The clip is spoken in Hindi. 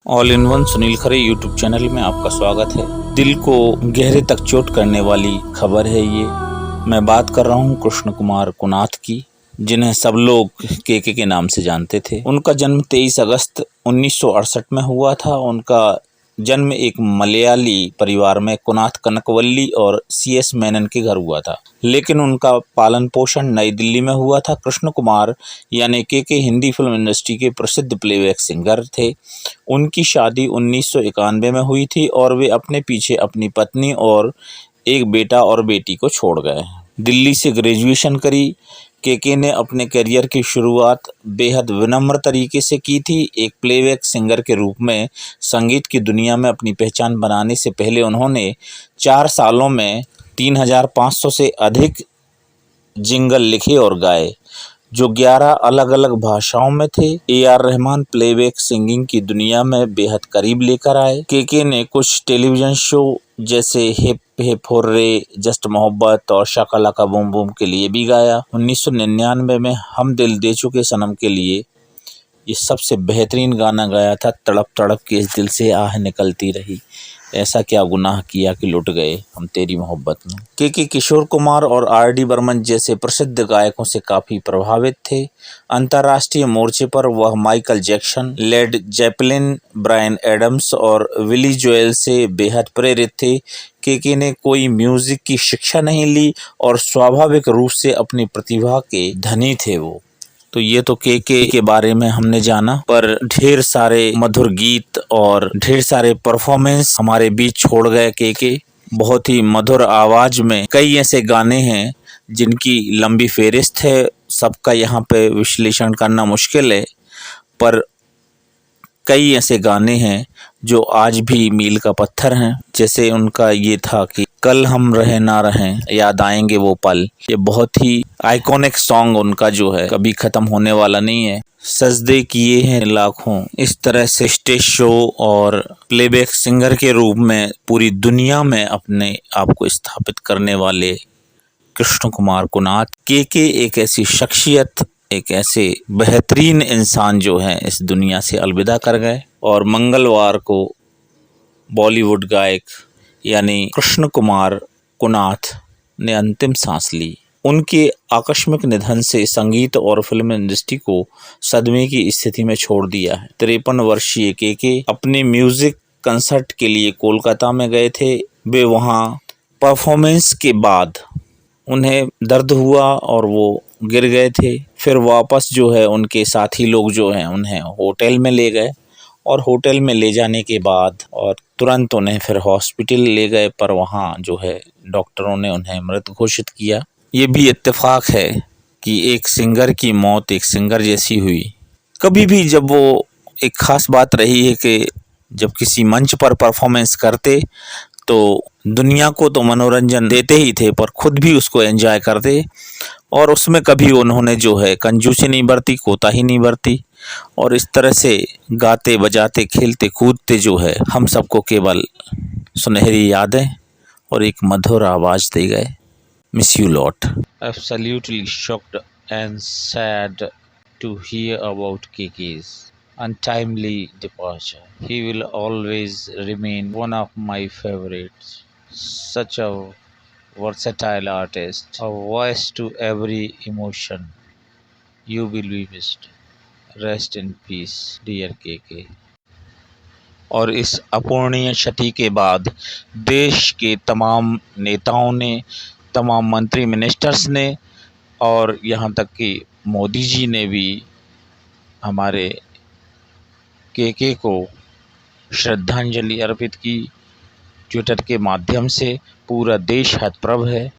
All in one Sunil Khare YouTube channel में आपका स्वागत है। दिल को गहरे तक चोट करने वाली खबर है ये। मैं बात कर रहा हूँ कृष्ण कुमार कुनाथ की, जिन्हें सब लोग केके के नाम से जानते थे। उनका जन्म 23 अगस्त 1968 में हुआ था। उनका जन्म एक मलयाली परिवार में कुनाथ कनकवल्ली और सीएस मेनन के घर हुआ था, लेकिन उनका पालन पोषण नई दिल्ली में हुआ था। कृष्ण कुमार यानी केके हिंदी फिल्म इंडस्ट्री के प्रसिद्ध प्लेबैक सिंगर थे। उनकी शादी 1991 में हुई थी और वे अपने पीछे अपनी पत्नी और एक बेटा और बेटी को छोड़ गए। दिल्ली से ग्रेजुएशन करी। केके ने अपने करियर की शुरुआत बेहद विनम्र तरीके से की थी। एक प्लेबैक सिंगर के रूप में संगीत की दुनिया में अपनी पहचान बनाने से पहले उन्होंने 4 सालों में 3500 से अधिक जिंगल लिखे और गाए, जो 11 अलग अलग भाषाओं में थे। AR रहमान प्लेबैक सिंगिंग की दुनिया में बेहद करीब लेकर आए। केके ने कुछ टेलीविजन शो जैसे हिप हिप हुर्रे, जस्ट मोहब्बत और शाका लाका बूम बूम के लिए भी गाया। 1999 में हम दिल दे चुके सनम के लिए ये सबसे बेहतरीन गाना गाया था। तड़प तड़प के इस दिल से आह निकलती रही, ऐसा क्या गुनाह किया कि लुट गए हम तेरी मोहब्बत में। केके किशोर कुमार और RD बर्मन जैसे प्रसिद्ध गायकों से काफ़ी प्रभावित थे। अंतर्राष्ट्रीय मोर्चे पर वह Michael Jackson, Led Zeppelin, Bryan Adams और विली जोएल से बेहद प्रेरित थे। केके ने कोई म्यूजिक की शिक्षा नहीं ली और स्वाभाविक रूप से अपनी प्रतिभा के धनी थे वो। तो ये तो केके के बारे में हमने जाना, पर ढेर सारे मधुर गीत और ढेर सारे परफॉर्मेंस हमारे बीच छोड़ गए केके। बहुत ही मधुर आवाज में कई ऐसे गाने हैं जिनकी लंबी फेहरिस्त है, सबका यहाँ पे विश्लेषण करना मुश्किल है, पर कई ऐसे गाने हैं जो आज भी मील का पत्थर हैं। जैसे उनका ये था कि कल हम रहे ना रहें, याद आएंगे वो पल। ये बहुत ही आइकॉनिक सॉन्ग उनका जो है कभी ख़त्म होने वाला नहीं है। सजदे किए हैं लाखों, इस तरह से स्टेज शो और प्लेबैक सिंगर के रूप में पूरी दुनिया में अपने आप को स्थापित करने वाले कृष्ण कुमार कुनाथ केके एक ऐसी शख्सियत, एक ऐसे बेहतरीन इंसान जो हैं इस दुनिया से अलविदा कर गए। और मंगलवार को बॉलीवुड गायक यानी कृष्ण कुमार कुनाथ ने अंतिम सांस ली। उनके आकस्मिक निधन से संगीत और फिल्म इंडस्ट्री को सदमे की स्थिति में छोड़ दिया है। 53 वर्षीय केके अपने म्यूजिक कंसर्ट के लिए कोलकाता में गए थे। वे वहाँ परफॉर्मेंस के बाद उन्हें दर्द हुआ और वो गिर गए थे। फिर वापस जो है उनके साथी लोग जो हैं उन्हें होटल में ले गए और होटल में ले जाने के बाद और तुरंत उन्हें फिर हॉस्पिटल ले गए, पर वहाँ जो है डॉक्टरों ने उन्हें मृत घोषित किया। ये भी इत्तेफाक है कि एक सिंगर की मौत एक सिंगर जैसी हुई। कभी भी जब वो एक ख़ास बात रही है कि जब किसी मंच पर परफॉर्मेंस करते तो दुनिया को तो मनोरंजन देते ही थे, पर खुद भी उसको एंजॉय करते और उसमें कभी उन्होंने जो है कंजूसी नहीं बरती, कोताही नहीं बरती और इस तरह से गाते बजाते खेलते कूदते जो है हम सबको केवल सुनहरी यादें और एक मधुर आवाज़ दे गए। Miss you lot. Absolutely shocked and sad to hear about Keke's untimely departure. He will always remain one of my favorites. Such a versatile artist, a voice to every emotion. You will be missed. Rest in peace, dear KK. और इस अपूर्णीय क्षति के बाद देश के तमाम नेताओं ने, तमाम मंत्री मिनिस्टर्स ने और यहाँ तक कि मोदी जी ने भी हमारे केके को श्रद्धांजलि अर्पित की। ट्विटर के माध्यम से पूरा देश हतप्रभ है।